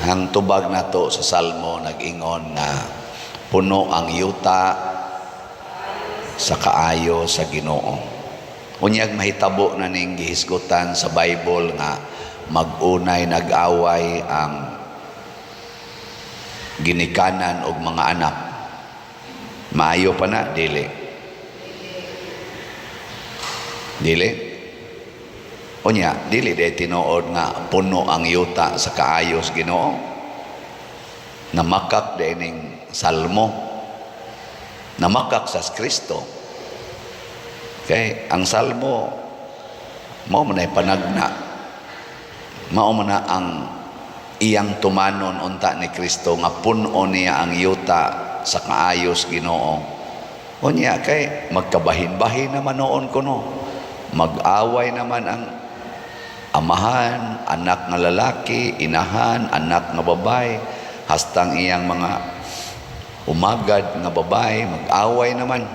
Ang tubag nato sa Salmo nag-ingon nga puno ang yuta sa kaayo sa Ginoo. Unyag mahitabo na ning gihisgutan sa Bible nga mag-unay nag-away ang ginikanan og mga anak. Maayo pa na dili. Dili. Unya, dili day tinuod nga puno ang yuta sa kaayos Ginoo. Namakak day ning Salmo. Namakak sa Kristo. Okay, ang Salmo mao man ay panagna. Mao man ang iyang tumanon unta ni Kristo nga puno niya ang yuta sa kaayos Ginoo. Unya kay magkabahin-bahin naman noon kuno. Mag-away naman ang amahan, anak nga lalaki, inahan, anak nga babay, hastang iyang mga umagad nga babay, mag-away naman.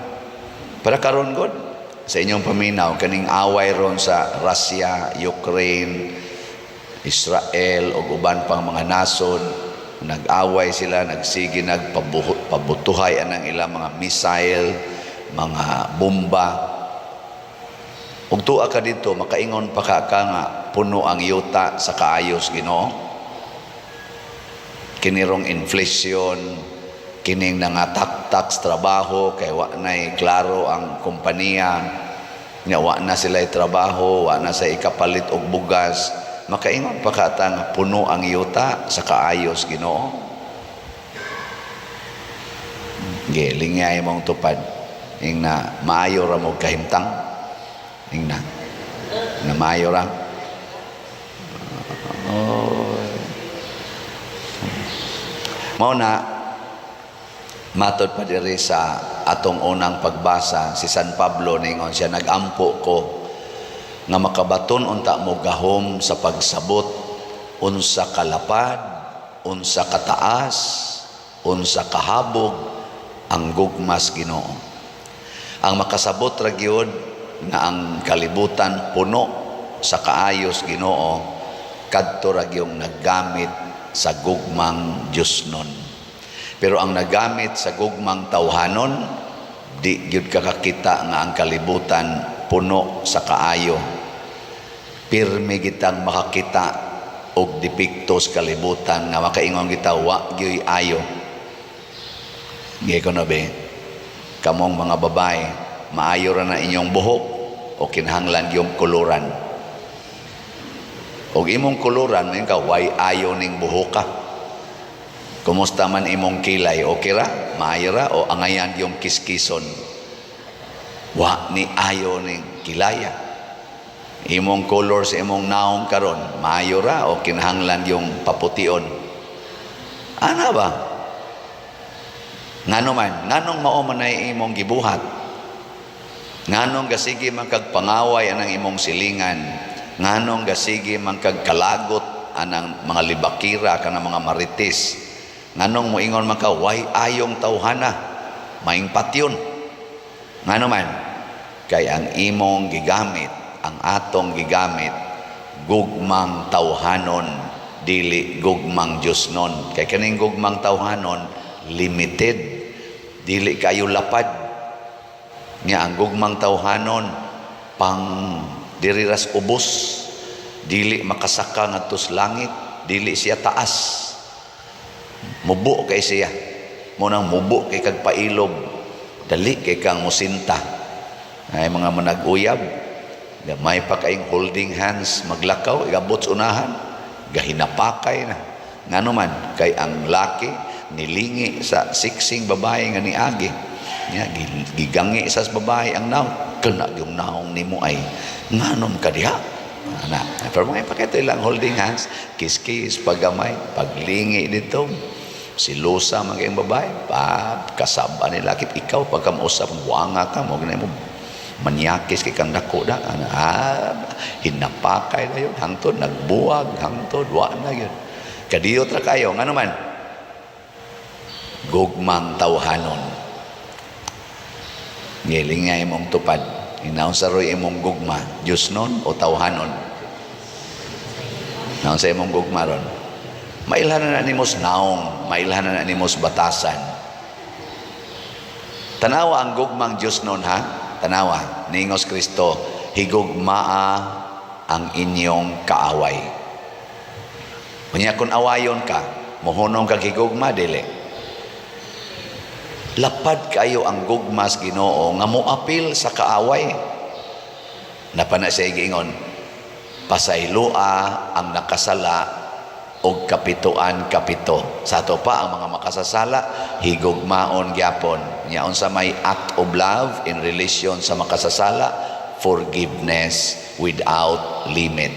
Para karon God, sa inyong paminaw, kaning away ron sa Russia, Ukraine, Israel, o uban pang mga nasod, nag-away sila, nagsige, nagpabutuhay anang ilang mga missile, mga bomba. Ug tuwa ka dito, makaingon pa ka nga puno ang yuta sa kaayos Ginoo. Kinirong inflation, kining nga tax trabaho kay wa nay klaro ang kompanya, nga wa na sila trabaho, wa na sa ikapalit og bugas. Makaingon pa ka nga puno ang yuta sa kaayos Ginoo. Gilingay mong tupad ing na maayo ra mo kahimtang. Ing na maayo ra. Mao na matod pa diri sa atong unang pagbasa si San Pablo ningon siya, nagampo ko nga makabaton unta mo gahom sa pagsabot unsa kalapad, unsa kataas, unsa kahabog ang gugmas Ginoo. Ang makasabot ra gyud nga ang kalibutan puno sa kaayos Ginoo kadto ra gyung naggamit sa gugmang Diosnon. Pero ang nagamit sa gugmang tawhanon, di gyud kakakita nga ang kalibutan puno sa kaayo. Pirmi gitang makakita og depekto sa kalibutan nga makaingon kita wa gyud ayo. Giy ko na be, kamong mga babae, maayo ra na inyong buhok o kinahanglan yung kuluran. Og imong kuluran ning ka way ayo ning buhok ka. Kumusta man imong kilay, okay ra? Maayo ra o angayan yung kiskison? Wa ni ayo ning kilaya. Imong color sa imong naong karon, maayo ra o kinahanglan yung papution? Ana ba? Ngano man, nganong mao man ay imong gibuhat? Nganong gasige man kag pangaway anang imong silingan? Nganong gasige man kag kalagot anang mga libakira kanang mga marites? Nganong moingon man ka way ayong tawhana, maing patyon? Ngano man, kay ang imong gigamit, ang atong gigamit, gugmang tawhanon, dili gugmang Diosnon. Kay kaning gugmang tawhanon limited, dili kayo lapad. Nga ang gugmang tawhanon pang diriras ubos, dili makasaka ngadto sa langit, dili siya taas. Mubo kay siya, munang mubo kay kag pailob, dali kay kang musinta. Ay mga manag-uyab, may pa kaing holding hands, maglakaw, igabot sa unahan, gahinapakay na. Ngano man, kay ang laki nilingi sa siksing babae nga niagi, gigangi sa babae ang naong, kana yung naong nimo ay nganom ka diha. Ana, pero mga pakita ilang holding hands, kiss-kiss, paggamay, paglingi dito, silusa mga yung babae, kasaba ni lakit, ikaw pagkamusap, wanga ka, mo ganyan mo, manyakis kay kang dako da, hinapakay na yun, hangtod, nagbuwag, hangtod, wa na yun. Kadiyot ra kayo, nga naman, gugmang tawhanon. Ngilingay mong tupad, inaunsaroy imong gugma, Diosnon o tawhanon? Naunsa imong gugma ron? Mailhanan na nimos naong, mailhanan na nimos batasan. Tanawa ang gugmang Diyos noon, ha? Tanawa, ningos Kristo, higugmaa ang inyong kaaway. Kunya kung awayon ka, mohonong kag higugma, dili. Lapad kayo ang gugmas Ginoo nga moapil sa kaaway. Napana siya giingon, pasaylua ang nakasala og kapituan kapito. Sa ato pa ang mga makasasala higugmaon gyapon. Nyaon sa may act of love in relation sa makasasala, forgiveness without limit.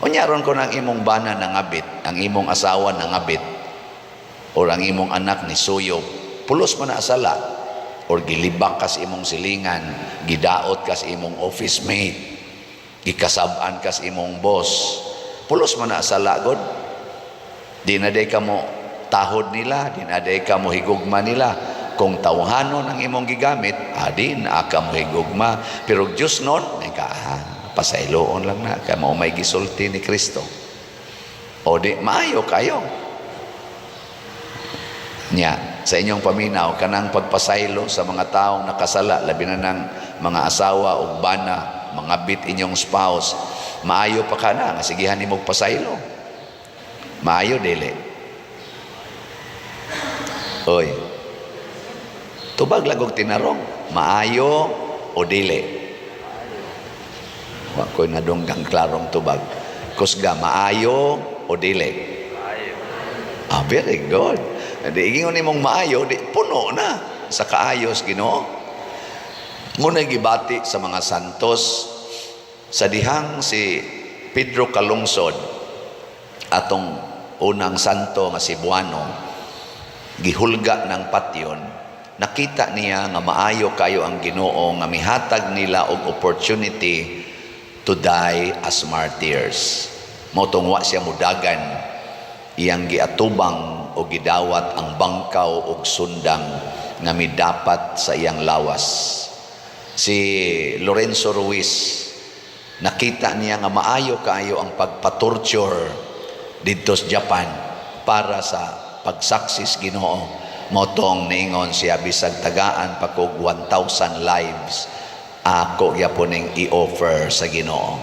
Unyaron ko ng imong bana nangabit, ang imong asawa nangabit, or ang imong anak ni suyop, pulos man na asala, or gilibak kas imong silingan, gidaot kas imong office mate, gikasab-an kas imong boss, pulos man na asala god. Di na day ka mo tahod nila, di na day ka mo higugma nila. Kung tawhanon ang imong gigamit, di na ka mo higugma. Pero Diyos nun, pasayloon lang na, kaya mo may gisulti ni Kristo. O di, maayo kayo. Nya, sa inyong paminaw, kanang pagpasaylo sa mga taong nakasala, labi na ng mga asawa o bana, mga bit inyong spouse, maayo pa ka na, nga sigihan ni mong pasaylo. Maayo dili. Oy. Tubag lagog tinarong, maayo o dili. Wa koy nadunggang klarong tubag. Kusga maayo o dili. Maayo. Very good. Di ingon nimong maayo, di puno na sa kaayos Ginoo. Muna gibati sa mga santos sa dihang si Pedro Calungsod, atong unang santo nga si Buano, gihulga ng patyon, nakita niya nga maayo kayo ang Ginoo nga mihatag nila og opportunity to die as martyrs. Motong wa siya mudagan, iyang giatubang o gidawat ang bangkaw og sundang nga midapat sa iyang lawas. Si Lorenzo Ruiz, nakita niya nga maayo kayo ang pagpatorture dito sa Japan para sa pagsaksis Ginoo. Motong niingon siya, bisag tagaan pa kog 1,000 lives, ako yaponing i-offer sa Ginoo.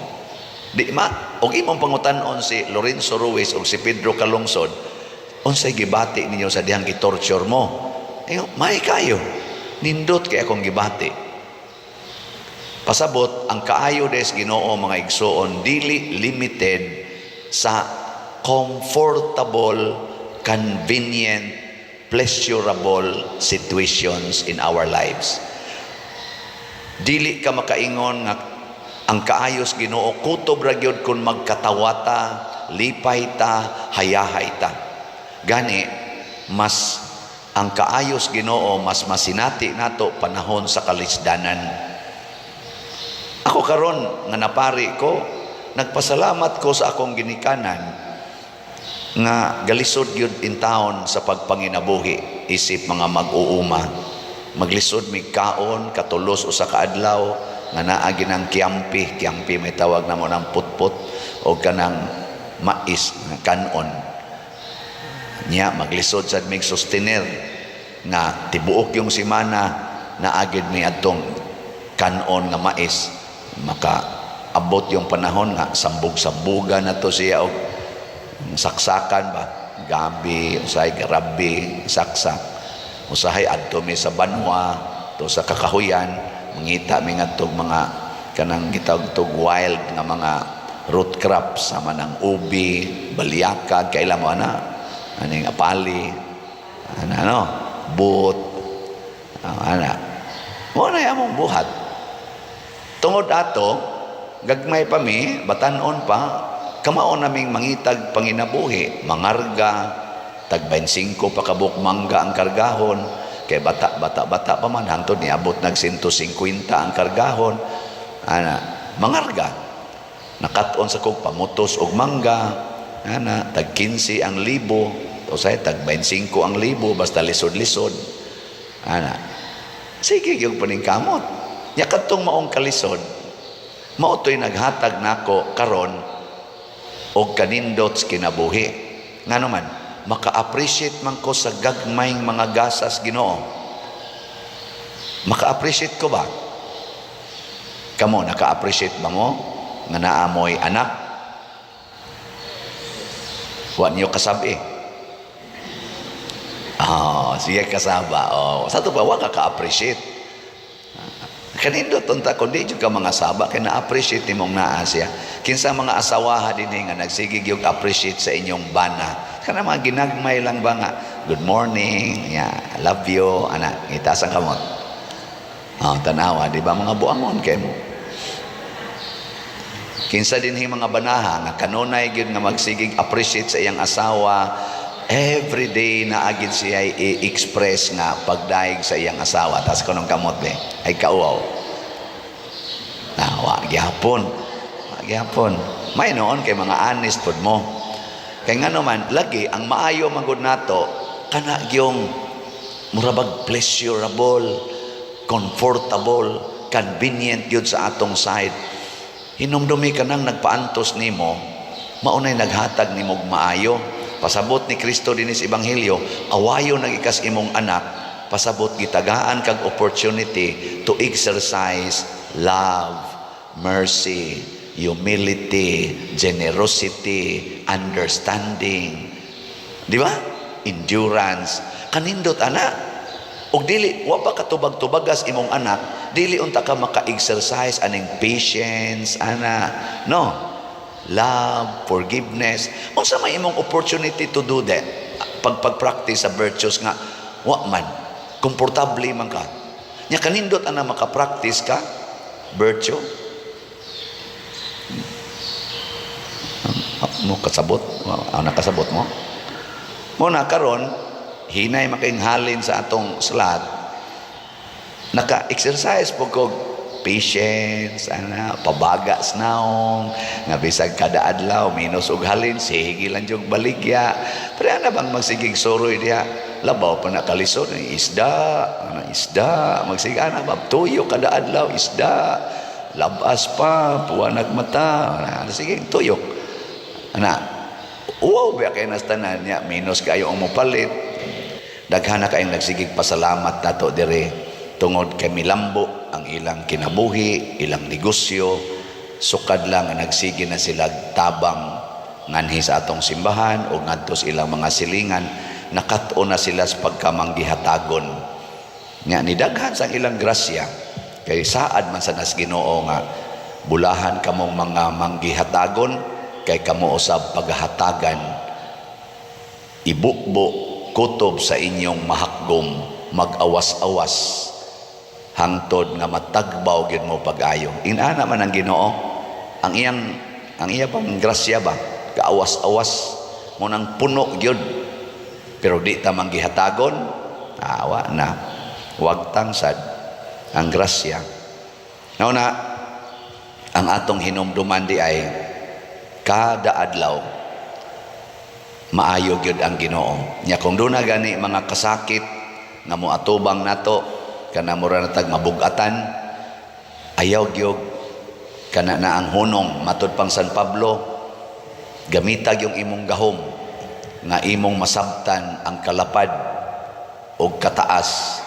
Di ma, og imong pangutan-on si Lorenzo Ruiz o si Pedro Calungsod, unsay gibati ninyo sa dihang gitorture mo? May kayo, nindot kay akong gibati. Pasabot, ang kaayo des Ginoo mga igsoon, dili limited sa comfortable, convenient, pleasurable situations in our lives. Dili ka makaingon nga ang kaayos Ginoo kutob ra gyud kun magkatawata, lipay ta, hayahay ta. Gani mas ang kaayos Ginoo mas masinati nato panahon sa kalisdanan. Ako karon nga napari ko, nagpasalamat ko sa akong ginikanan nga galisod gyud in town sa pagpanginabuhi, isip mga mag-uuma, maglisod mig kaon katulos usa ka adlaw nga naa ginang kiampi may tawag namo ng putput o kanang mais nga kanon nya, maglisod sad mig sustenir nga tibuok yung simana na agid mi adtong kanon nga mais, maka abot yung panahon nga sambug-sambugan na to siya og saksakan ba, gabi, usahay garabi, saksak, usahay adto mi sa banwa, to sa kakahuyan, mangita mi ngadtog mga kanang gitawag wild nga mga root crops sama ng ubi, balyakag, kailan mo aning apali, but, mo na among buhat. Tungod ato, gagmay pa mi, batanon pa, kamaon naming mangitag panginabuhi, mangarga, tag 25 pa kabuk mangga ang kargahon, kay bata pa man, hangtod niabot nag 150 ang kargahon, mangarga, nakaton sa kog pamutos og mangga, tag 15 ang libo, o say tag 25 ang libo, basta lisod-lisod, sige yung paningkamot, yakatong maong kalisod, mautoy naghatag nako karon og kanindot kinabuhi. Nga naman, maka-appreciate man ko sa gagmayng mga gasas Ginoo. Maka-appreciate ko ba? Kamo, naka-appreciate ba mo nga naamoy anak? Wa niyo kasabi. Sige kasaba. Sa ito ba, wa ka-appreciate. Kanindot unta ko di jud ka mga saba kay na-appreciate nimong naa siya. Kinsa mga asawaha dinhi nga nagsigig yung appreciate sa inyong bana. Kana mga ginagmay lang ba nga, good morning, I love you, ana, itaas ang kamot. Tanawa, di ba mga buangon kay mo? Kinsa dinhi mga banaha nga kanunay gyud nga magsigig appreciate sa iyang asawa, every day na agid siya i-express nga pagdaig sa iyang asawa. Tas kunong kamot be, ay kauaw. Wa gyapon. May noon kay mga honest pud mo. Kay nga naman lagi ang maayo magud nato kana gyung murabag pleasurable, comfortable, convenient yun sa atong side. Hinumdumi ka nang nagpaantos nimo, maunay naghatag nimo maayo. Pasabot ni Kristo dinis Ebanghelyo, awayo nagikas imong anak, pasabot gitagaan kag opportunity to exercise love, mercy, humility, generosity, understanding. Di ba? Endurance. Kanindot anak. Og dili wa pa katubag-tubagas imong anak, dili unta ka maka-exercise aning patience ana. No. Love, forgiveness. Unsa may imong opportunity to do that? Pag-practice sa virtues nga wa man komportable man ka. Nya kanindot ana maka-practice ka virtue. Mo kasabot, nakasabot mo. Muna karon hinay makainghalin sa atong salat. Naka-exercise po ko patience, pabaga snaong, nga bisag kada adlaw, minus og halin, sige lang yung baligya. Pero ano bang magsigig soroy diya? Labaw pa nakalisod, isda, magsigig, tuyo kada adlaw, isda, labas pa, puwanag mata, sige, tuyok. Wow, biya kayo nastanan niya, minus kayo ang mupalit. Daghana kayong nagsigig pasalamat nato dire. Tungod kay milambo ang ilang kinabuhi, ilang negosyo, sukad lang ang nagsige na sila tabang nganhi sa atong simbahan o ngadto sa ilang mga silingan, nakat-o na sila sa pagkamanggihatagon. Nga nidaghan sa ilang grasya, kay saad man sa nas Ginoo nga bulahan kamong mga manggihatagon, kay kamo usab paghahatagan, ibukbo kutob sa inyong mahakgom, mag-awas-awas, hangtod nga matagbaw gyud mo pag-ayo. Inana man ang Ginoo, ang iya pang grasya ba, kaawas-awas mo nang puno gyud, pero di ta manggihatagon, awa na, wag tangsad ang grasya. Nauna, ang atong hinumduman di ay kada adlaw maayo gyud ang Ginoo. Nya kung doon na gani mga kasakit nga moatubang nato, kana mura natag mabugatan, ayaw gyud kana na ang hunong matud pang San Pablo, gamitag yung imong gahom nga imong masabtan ang kalapad o kataas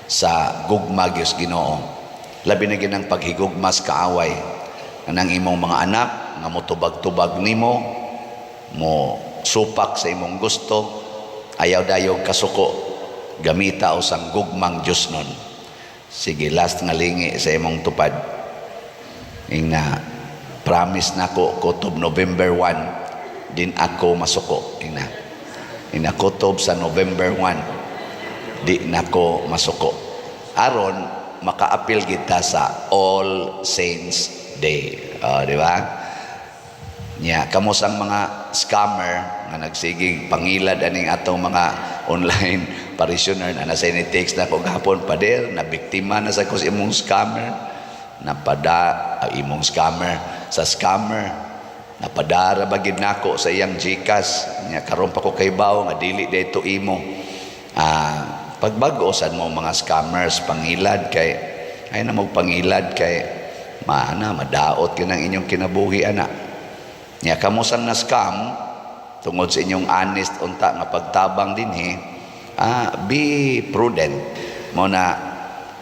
sa gugma gyud Ginoo. Labi na ginang paghigugmas kaaway anang imong mga anak nga motubag-tubag nimo, mo supak sa imong gusto, ayaw dayog kasuko, gamita o sang gugmang Diyos nun. Sige, last nga lingi sa imong tupad. Ina, promise na ko, kutob November 1, din ako masuko. Ina kutob sa November 1, di na ko masuko. Aron, maka-appeal kita sa All Saints Day. Di ba? Kamo sang mga scammer nga nagsigig pangilad aning atong mga online parishioner na nasa text na kung hapon pader na biktima na sa kus imong scammer, imong scammer sa scammer, napadara bagid nako sa iyang GCash nya karon pa ko kay bawo nga dili dayto imo. Pagbag-osan mo mga scammers pangilad kay ay na magpangilad kay madaot kinang inyong kinabuhi ana. Nya kamo sang na scam tungod sa inyong honest unta nga pagtabang dinhi, be prudent mo na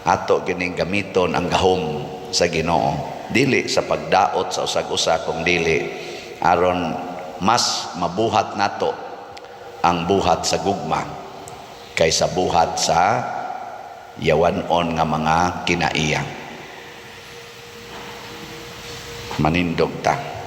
ato kining gamiton ang gahom sa Ginoo, dili sa pagdaot sa usag-usa, kung dili aron mas mabuhat nato ang buhat sa gugma kaysa buhat sa yawanon nga mga kinaiya. Manindog ta.